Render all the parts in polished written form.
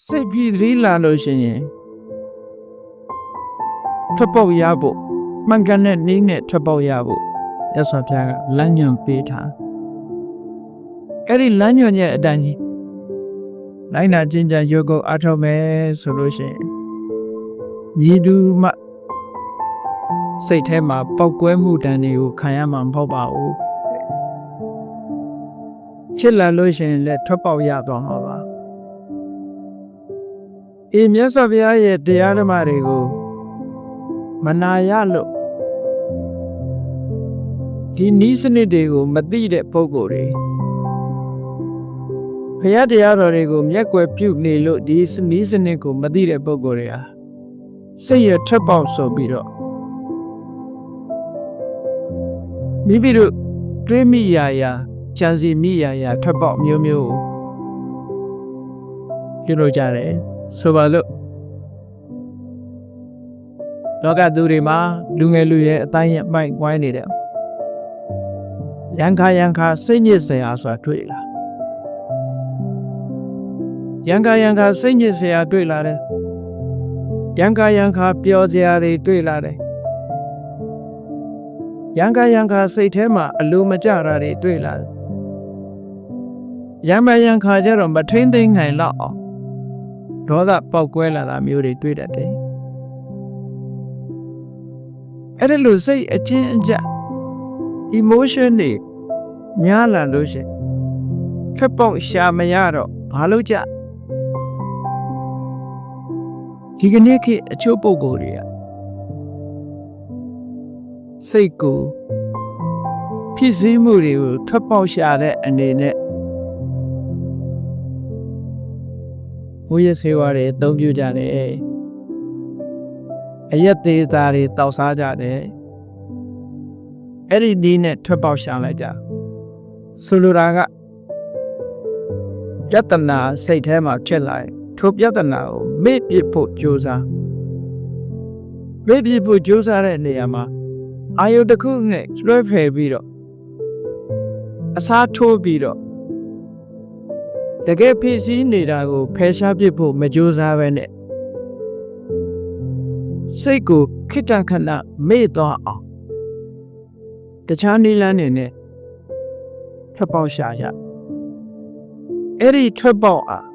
စိတ်ပြီးသတိလာလို့ရှိရင်ထွက်ပေါက်ရဖို့မှန်ကန်တဲ့နည်းနဲ့ထွက်ပေါက်ရဖို့ရသော်ဖျားကလမ်းညွှန်ပေးထားအဲ့ဒီလမ်းညွှန်ရဲ့အတိုင်းကြီးလိုက်နာကျင့်ကြံရုပ်ကိုအားထုတ်မယ်ဆိုလို့ရှိရင်ညီတူမှစိတ်ထဲမှာပောက်ကွဲမှုတန်တွေကိုခံရမှာမဟုတ်ပါဘူးချစ်လာလို့ရှိရင်လည်းထွက်ပေါက်ရသွားမှာပါမြတ်စွာဘုရားရဲ့တရားဓမ္မတွေကိုမနာရလို့ဒီနည်းစနစ်တွေကိုမသိတဲ့ပုဂ္ဂိုလ်တွေဘုရားတရားတော်တွေကိုမျက်ကွယ်ပြုနေလို့ဒီနည်းစနစ်ကိုမသိတဲ့ပုဂ္ဂိုလ်တွေဟာစိတ်ရထွက်ပေါက်ဆိုပြီးတော့မိမိတို့တွေးမိရာကြံစီမိရာထွက်ပေါက်မျိုးမျိုးပြုလုပ်ကြတယ်ဆိုပါလို့လောကသူတွေမှာလူငယ်လူရဲ့အတိုင်းအမိုက်ဝိုင်းနေတဲ့ရန်ခါစိတ်ညစ်စရာဆိုတာတွေ့လာရန်ခါစိတ်ညစ်စရာတွေ့လာတယ်ရန်ခါပျော်စရာတွေတွေ့လာတယ်ရန်ခါစိတ်ထဲမှာအလိုမကျတာတွေတွေ့လာတယ်ရန်ခါကျတော့မထိမ့်သိမ့်နိုင်တော့အောင်ဒေါသပေါက်ကွဲလာတာမျိုးတွေတွေ့တတ်တယ်အဲ့ဒါလို့စိတ်အချင်းအကျ emotion တွေများလာလို့ရှိရင်ခက်ပေါက်ရှာမရတော့ဘာလို့ကြဒီကနေ့ခေတ်အချို့ပုဂ္ဂိုလ်တွေကစိတ်ကိုဖြစ်စည်းမှုတွေကိုထွက်ပေါက်ရှာတဲ့အနေနဲ့ဘုရားဆေးဝါးတွေအသုံးပြုကြတယ်အရက်သေးသားတွေတောက်စားကြတယ်အဲ့ဒီနည်းနဲ့ထွက်ပေါက်ရှာလိုက်ကြဆိုလိုတာကယတနာစိတ်ထဲမှာဖြစ်လာရင်ထိုယတနာကိုမေ့ပြစ်ဖို့ကြိုးစားတဲ့နေရာမှာအာယုတစ်ခုနဲ့လွှဲဖယ်ပြီးတော့အစားထိုးပြီးတော့တကယ်ဖြစ်စည်းနေတာကိုဖယ်ရှားပစ်ဖို့မကြိုးစားပဲနဲ့စိတ်ကိုခိတ္တခဏမေ့သွားအောင်တခြားနည်းလမ်းတွေနဲ့ထွက်ပေါက်ရှာရအဲ့ဒီထွက်ပေါက်အား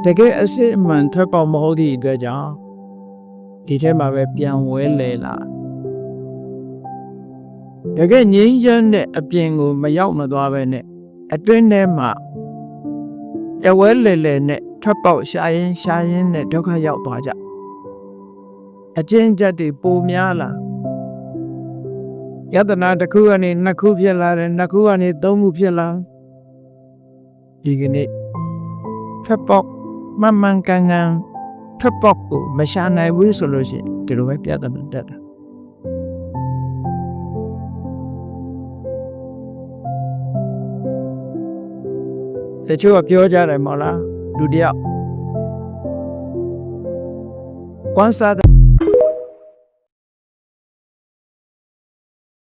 တကယ်အစစ်အမှန်ထွက်ပေါက်မဟုတ်သည့်အတွက်ကြောင့်ဒီထဲမှာပဲပြန်ဝဲလဲလာတကယ်ငြိမ်းချမ်းတဲ့အပြင်ကိုမရောက်မသွားပဲနဲ့အတွင်းထဲမှာတဝဲလဲနဲ့ထွက်ပေါက်ရှာရင်းနဲ့ဒုက္ခရောက်သွားကြအကျဉ်းချက်တွေပိုများလာယတနာတစ်ခုကနေနှစ်ခုဖြစ်လာတယ်နှစ်ခုကနေသုံးခုဖြစ်လာဒီကနေ့ထွက်ပေါက်မှန်ကန်ထွက်ပေါက်ကိုမရှာနိုင်ဘူးဆိုလို့ရှိရင်ဒီလိုပဲပြတ်တယ်တက်တာတချို့ကပြောကြတယ်မဟုတ်လားလူတယောက်ကွမ်းစား